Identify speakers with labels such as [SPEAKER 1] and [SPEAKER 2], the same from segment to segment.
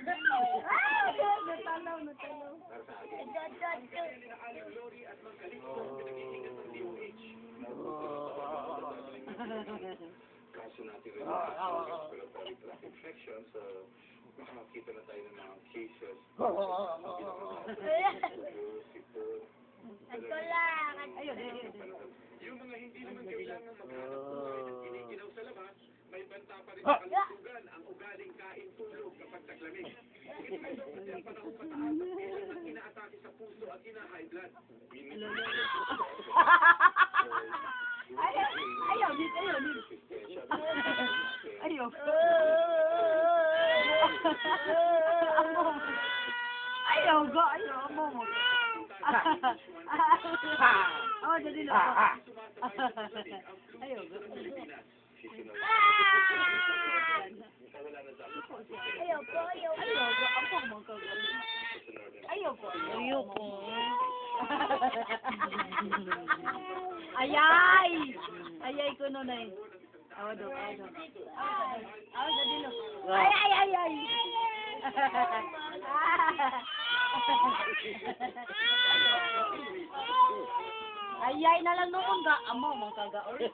[SPEAKER 1] Natalaw.
[SPEAKER 2] Kaso natin rin infection, so makakita na tayo ng mga cases. Yung mga hindi naman kailangan maghanap buhay at giniginaw sa labas, may banta pa rin sa kalusugan ang ugaling kain tulog kapag taglamig. Ito kasi ang panahon pataas at bilang ng inaatake sa puso at high blood.
[SPEAKER 1] Ayaw, dito. Ayaw. Ayaw, mo. Oh, jadi lo. Ayaw, Ayaw po. Ayay ko nun eh. Awa do. Jadi lo. Ay. Ayay na lang noon ga amo mo kaga ori.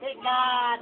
[SPEAKER 1] Take that.